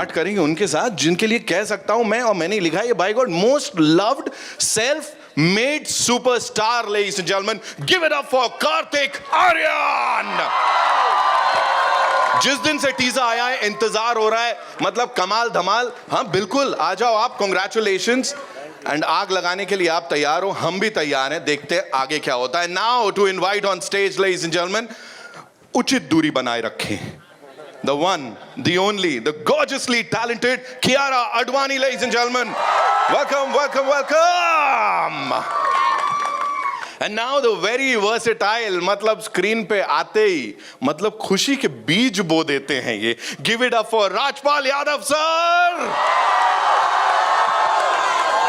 Start करेंगे उनके साथ जिनके लिए कह सकता हूं मैं, और मैंने लिखा है by God, most loved self made superstar, ladies and gentleman, give it up for Kartik Aaryan. जिस दिन से टीजर आया है इंतजार हो रहा है, मतलब कमाल धमाल। हाँ बिल्कुल, आ जाओ आप, कांग्रेचुलेशंस। एंड आग लगाने के लिए आप तैयार हो, हम भी तैयार हैं, देखते हैं आगे क्या होता है। Now to invite on stage, ladies and gentleman, उचित दूरी बनाए रखें, the one, the only, the gorgeously talented Kiara Advani, ladies and gentlemen. Welcome, welcome, welcome. And now the very versatile, मतलब स्क्रीन पे आते ही मतलब खुशी के बीज बो देते हैं ये। Give it up for Rajpal Yadav sir.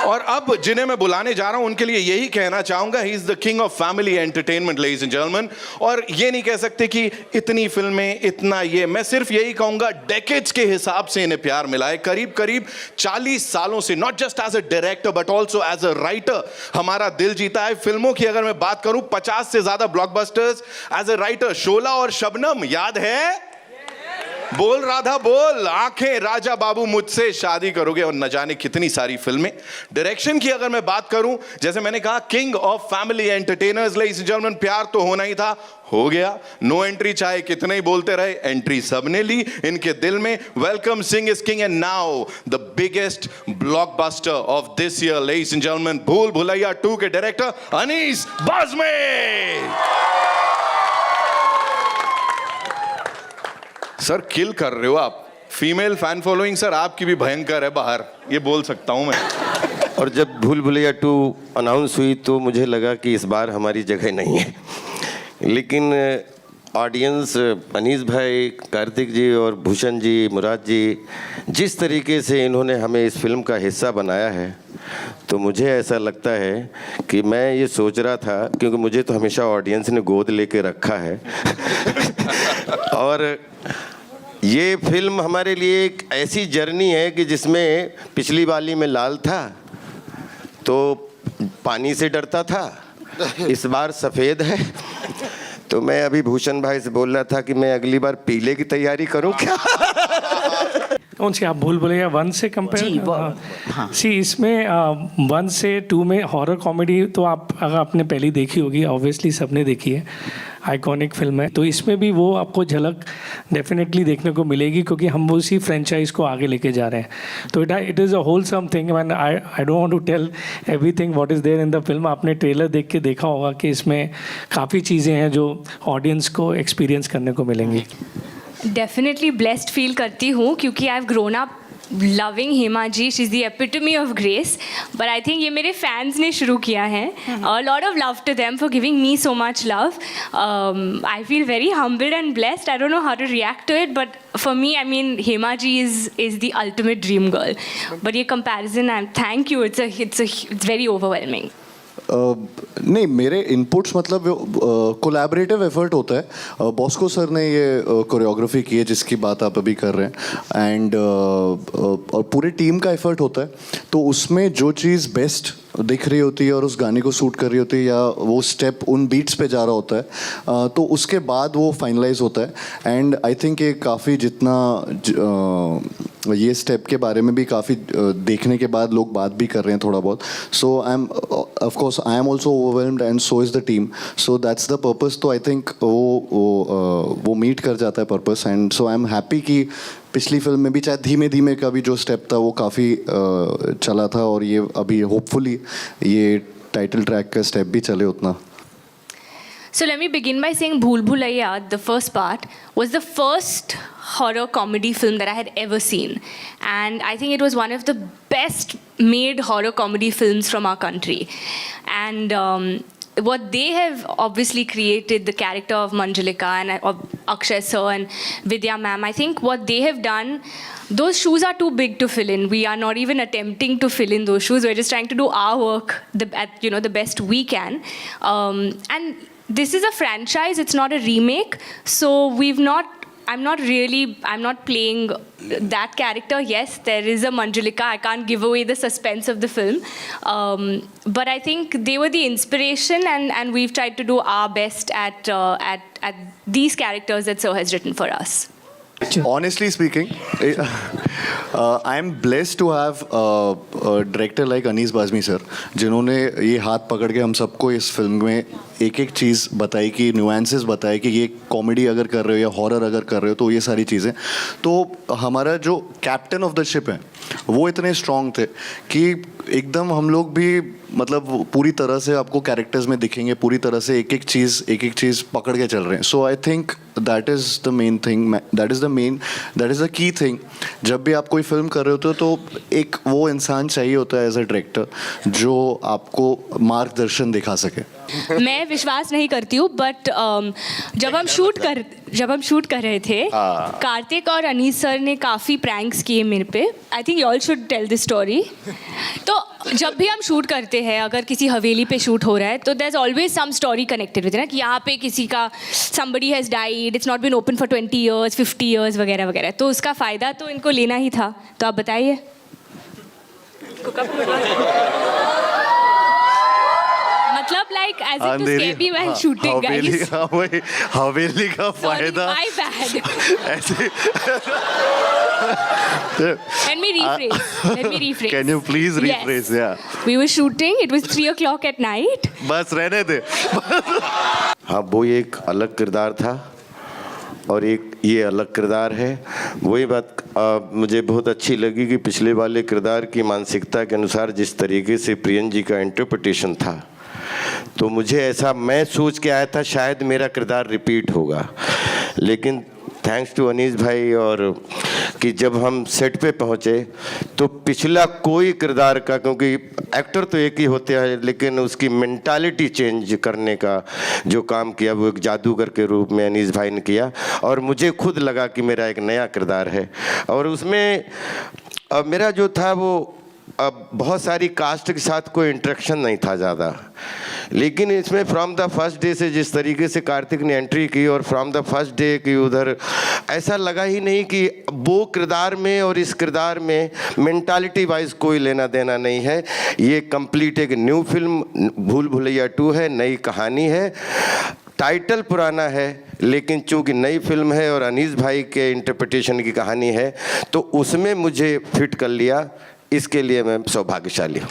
और अब जिन्हें मैं बुलाने जा रहा हूं उनके लिए यही कहना चाहूंगा, he is the king of family entertainment, ladies and gentleman. और ये नहीं कह सकते कि इतनी फिल्में, इतना ये, मैं सिर्फ यही कहूंगा डेकेड्स के हिसाब से इन्हें प्यार मिला है। करीब करीब 40 सालों से, not just as a director but also as a writer, हमारा दिल जीता है। फिल्मों की अगर मैं बात करूं, 50 से ज्यादा ब्लॉकबस्टर्स एज अ राइटर। शोला और शबनम याद है? बोल राधा बोल, आंखें, राजा बाबू, मुझसे शादी करोगे, और न जाने कितनी सारी फिल्में। डायरेक्शन की अगर मैं बात करूं, जैसे मैंने कहा, king of family entertainers, ladies and gentleman, प्यार तो होना ही था, हो गया। नो एंट्री चाहे कितने ही बोलते रहे, एंट्री सबने ली इनके दिल में। Welcome Singh is king, and now the biggest blockbuster of this year, ladies and gentleman, भूल भुलैया 2 के डायरेक्टर अनीस बाज़मी। सर किल कर रहे हो आप, फीमेल फैन फॉलोइंग सर आपकी भी भयंकर है बाहर, ये बोल सकता हूं मैं। और जब भूल भुलैया 2 अनाउंस हुई तो मुझे लगा कि इस बार हमारी जगह नहीं है, लेकिन ऑडियंस, अनीस भाई, कार्तिक जी और भूषण जी, मुराद जी, जिस तरीके से इन्होंने हमें इस फिल्म का हिस्सा बनाया है, तो मुझे ऐसा लगता है कि मैं ये सोच रहा था, क्योंकि मुझे तो हमेशा ऑडियंस ने गोद लेके रखा है और ये फिल्म हमारे लिए एक ऐसी जर्नी है कि जिसमें पिछली वाली में लाल था तो पानी से डरता था, इस बार सफ़ेद है। तो मैं अभी भूषण भाई से बोल रहा था कि मैं अगली बार पीले की तैयारी करूं क्या? कौन सी आप भूल भुलैया 1 से कंपेयर? हाँ सी, इसमें 1 से 2 में हॉरर कॉमेडी तो आप अगर आपने पहली देखी होगी, ऑब्वियसली सबने देखी है, आइकॉनिक फिल्म है, तो इसमें भी वो आपको झलक डेफिनेटली देखने को मिलेगी, क्योंकि हम वो उसी फ्रेंचाइज को आगे लेके जा रहे हैं। तो it is a wholesome thing, and I don't want to tell everything what is there in the film. आपने ट्रेलर देख के देखा होगा कि इसमें काफ़ी चीज़ें हैं जो ऑडियंस को एक्सपीरियंस करने को मिलेंगी। डेफिनेटली ब्लेस्ड फील करती हूँ, क्योंकि I have grown up loving Hema ji, she is the epitome of grace. But I think ये मेरे फैंस ने शुरू किया है। Lot of love to them for giving me so much love. I feel very humbled and blessed. I don't know how to react to it, but for me, I mean, Hema ji is the ultimate dream girl. But ये comparison, thank you. It's very overwhelming. नहीं, मेरे inputs मतलब collaborative effort होता है। Bosco sir ने ये choreography की है जिसकी बात आप अभी कर रहे हैं, एंड और पूरे टीम का एफर्ट होता है। तो उसमें जो चीज़ बेस्ट दिख रही होती है और उस गाने को सूट कर रही होती है, या वो स्टेप उन बीट्स पे जा रहा होता है, तो उसके बाद वो फाइनलाइज होता है। एंड आई थिंक ये काफ़ी जितना ये स्टेप के बारे में भी काफ़ी देखने के बाद लोग बात भी कर रहे हैं थोड़ा बहुत। So I am of course I am also overwhelmed and so is the team. So that's the purpose. तो आई थिंक वो मीट कर जाता है purpose, and so I am happy कि पिछली फिल्म में भी चाहे धीमे धीमे का भी जो स्टेप था वो काफ़ी चला था, और ये अभी होपफुली ये टाइटल ट्रैक का स्टेप भी चले उतना। So let me begin by saying Bhool Bhulaiya, the first part, was the first horror comedy film that I had ever seen. And I think it was one of the best made horror comedy films from our country. And what they have obviously created, the character of Manjalika and of Akshay sir and Vidya ma'am, I think what they have done, those shoes are too big to fill in. We are not even attempting to fill in those shoes. We're just trying to do our work at the best we can. And this is a franchise, it's not a remake. So I'm not playing that character. Yes, there is a Manjalika. I can't give away the suspense of the film. But I think they were the inspiration, and we've tried to do our best at these characters that Sir has written for us. Honestly speaking, I am blessed to have a director like Anees Bazmi sir, जिन्होंने ये हाथ पकड़ के हम सबको इस film में एक एक चीज़ बताई, कि नुआंसेस बताए कि ये कॉमेडी अगर कर रहे हो या हॉरर अगर कर रहे हो तो ये सारी चीज़ें। तो हमारा जो कैप्टन ऑफ द शिप है वो इतने स्ट्रॉन्ग थे कि एकदम हम लोग भी मतलब पूरी तरह से आपको कैरेक्टर्स में दिखेंगे, पूरी तरह से एक एक चीज़ पकड़ के चल रहे हैं। So I think that is the main thing, that is the key thing. जब भी आप कोई फिल्म कर रहे होते हो तो एक वो इंसान चाहिए होता है एज अ डायरेक्टर जो आपको मार्गदर्शन दिखा सके। मैं विश्वास नहीं करती हूँ, बट जब हम शूट कर रहे थे, कार्तिक और अनीस सर ने काफ़ी प्रैंक्स किए मेरे पे। I think you all should tell this story. तो जब भी हम शूट करते हैं, अगर किसी हवेली पे शूट हो रहा है तो there is always some story connected with, ना, कि यहाँ पे किसी का somebody has died, it's not been open for 20 years, 50 years वगैरह वगैरह। तो उसका फ़ायदा तो इनको लेना ही था। तो आप बताइए। मतलब like as it to escape me while shooting guys. हवेली का फायदा। My bad. ऐसे Let me rephrase. Can you please rephrase? Yes. Yeah. We were shooting. It was 3 o'clock at night. बस रहने दे। हाँ, वो एक अलग किरदार था और एक ये अलग किरदार है। वही बात मुझे बहुत अच्छी लगी कि पिछले वाले किरदार की मानसिकता के अनुसार जिस तरीके से प्रियन जी का इंटरप्रिटेशन था, तो मुझे ऐसा, मैं सोच के आया था शायद मेरा किरदार रिपीट होगा, लेकिन थैंक्स टू अनीस भाई और कि जब हम सेट पे पहुँचे तो पिछला कोई किरदार का, क्योंकि एक्टर तो एक ही होते हैं लेकिन उसकी मेंटालिटी चेंज करने का जो काम किया वो एक जादूगर के रूप में अनीस भाई ने किया। और मुझे खुद लगा कि मेरा एक नया किरदार है। और उसमें मेरा जो था वो बहुत सारी कास्ट के साथ कोई इंटरेक्शन नहीं था ज़्यादा, लेकिन इसमें फ्रॉम द फर्स्ट डे से जिस तरीके से कार्तिक ने एंट्री की और फ्रॉम द फर्स्ट डे की उधर ऐसा लगा ही नहीं कि वो किरदार में और इस किरदार में मेंटालिटी वाइज कोई लेना देना नहीं है। ये कंप्लीट एक न्यू फिल्म भूल भुलैया 2 है, नई कहानी है, टाइटल पुराना है, लेकिन चूँकि नई फिल्म है और अनीस भाई के इंटरप्रिटेशन की कहानी है तो उसमें मुझे फिट कर लिया। इसके लिए मैं सौभाग्यशाली हूँ।